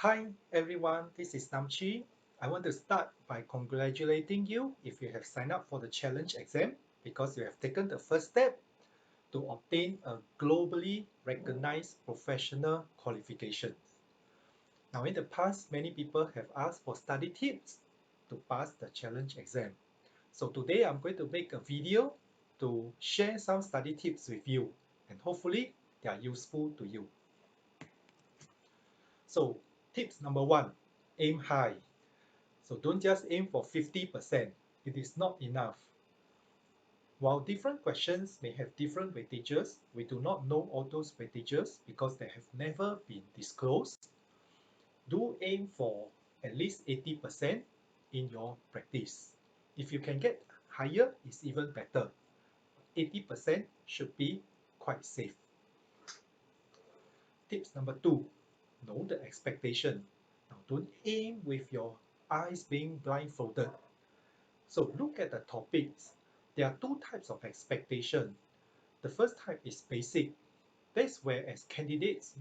Hi everyone, this is Namchi. I want to start by congratulating you if you have signed up for the challenge exam because you have taken the first step to obtain a globally recognized professional qualification. Now in the past, many people have asked for study tips to pass the challenge exam. So today I'm going to make a video to share some study tips with you and hopefully they are useful to you. So tips number one, aim high. So don't just aim for 50%. It is not enough. While different questions may have different weightages, we do not know all those weightages because they have never been disclosed. Do aim for at least 80% in your practice. If you can get higher, it's even better. 80% should be quite safe. Tips number two, know the expectation. Now don't aim with your eyes being blindfolded. So look at the topics. There are two types of expectation. The first type is basic. That's where as candidates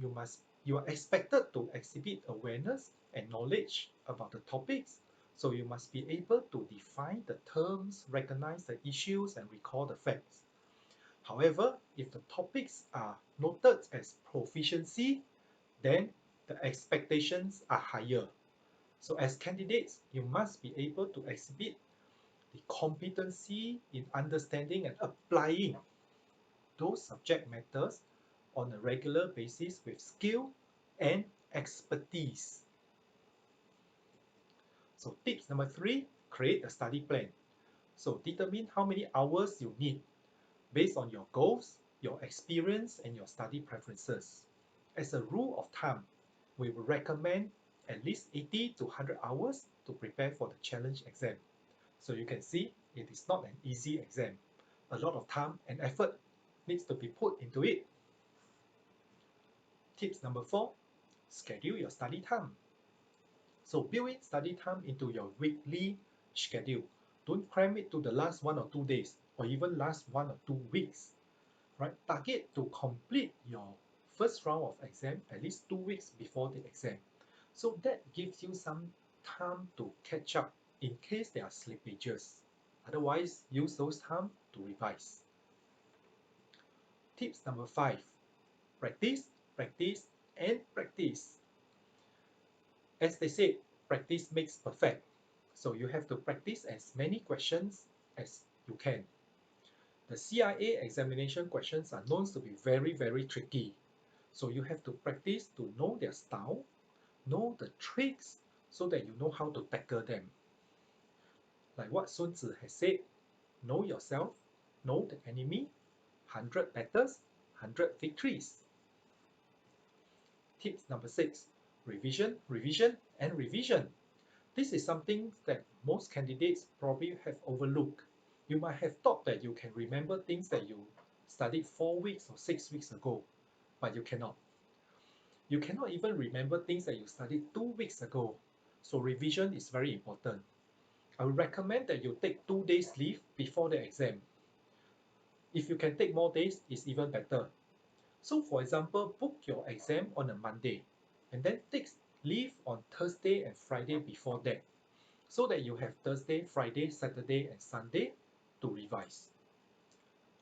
you are expected to exhibit awareness and knowledge about the topics. So you must be able to define the terms, recognize the issues, and recall the facts. However, if the topics are noted as proficiency, then the expectations are higher. So as candidates, you must be able to exhibit the competency in understanding and applying those subject matters on a regular basis with skill and expertise. So tips number three, create a study plan. So determine how many hours you need based on your goals, your experience, and your study preferences. As a rule of thumb, we will recommend at least 80 to 100 hours to prepare for the challenge exam. So you can see it is not an easy exam. A lot of time and effort needs to be put into it. Tips number four, schedule your study time. So build in study time into your weekly schedule. Don't cram it to the last 1 or 2 days or even last 1 or 2 weeks. Right? Target to complete your first round of exam at least 2 weeks before the exam. So that gives you some time to catch up in case there are slippages. Otherwise, use those time to revise. Tips number five, practice, practice, and practice. As they say, practice makes perfect. So you have to practice as many questions as you can. The CIA examination questions are known to be very, very tricky. So you have to practice to know their style, know the tricks, so that you know how to tackle them. Like what Sun Tzu has said, know yourself, know the enemy, 100 battles, 100 victories. Tips number six, revision, revision, and revision. This is something that most candidates probably have overlooked. You might have thought that you can remember things that you studied 4 weeks or 6 weeks ago, but you cannot. You cannot even remember things that you studied 2 weeks ago. So revision is very important. I would recommend that you take 2 days leave before the exam. If you can take more days, it's even better. So for example, book your exam on a Monday and then take leave on Thursday and Friday before that, so that you have Thursday, Friday, Saturday, and Sunday to revise.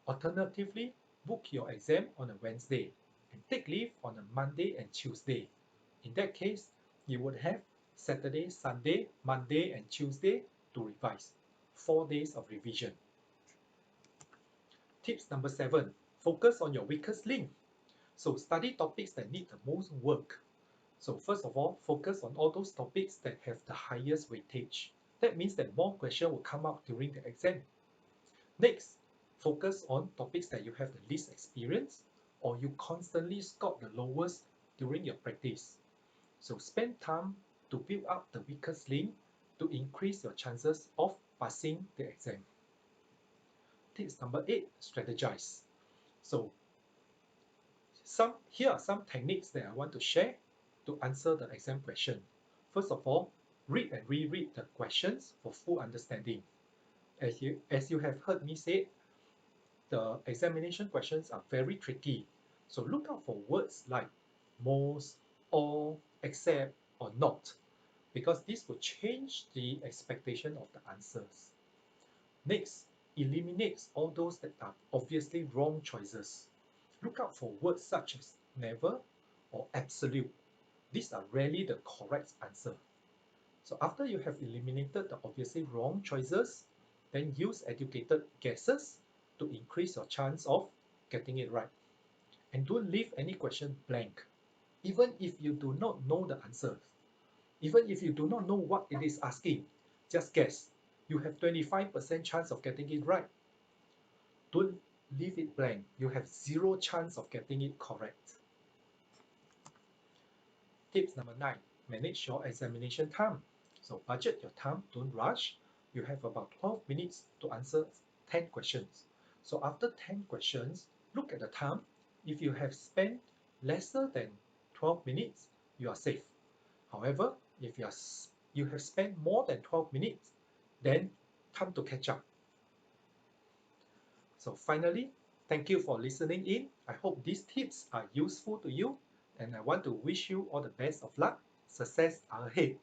Alternatively, book your exam on a Wednesday and take leave on a Monday and Tuesday. In that case, you would have Saturday, Sunday, Monday, and Tuesday to revise. 4 days of revision. Tips number seven, focus on your weakest link. So study topics that need the most work. So first of all, focus on all those topics that have the highest weightage. That means that more questions will come out during the exam. Next, focus on topics that you have the least experience or you constantly score the lowest during your practice. So spend time to build up the weakest link to increase your chances of passing the exam. Tips number eight, strategize. So here are some techniques that I want to share to answer the exam question. First of all, read and reread the questions for full understanding. As you have heard me say, the examination questions are very tricky. So look out for words like most, all, except, or not, because this will change the expectation of the answers. Next, eliminates all those that are obviously wrong choices. Look out for words such as never or absolute. These are rarely the correct answer. So after you have eliminated the obviously wrong choices, then use educated guesses to increase your chance of getting it right. And don't leave any question blank. Even if you do not know the answer, even if you do not know what it is asking, just guess. You have 25% chance of getting it right. Don't leave it blank. You have zero chance of getting it correct. Tips number 9, manage your examination time. So budget your time, don't rush. You have about 12 minutes to answer 10 questions. So after 10 questions, look at the time. If you have spent lesser than 12 minutes, you are safe. However, if you have spent more than 12 minutes, then time to catch up. So finally, thank you for listening in. I hope these tips are useful to you, and I want to wish you all the best of luck. Success ahead.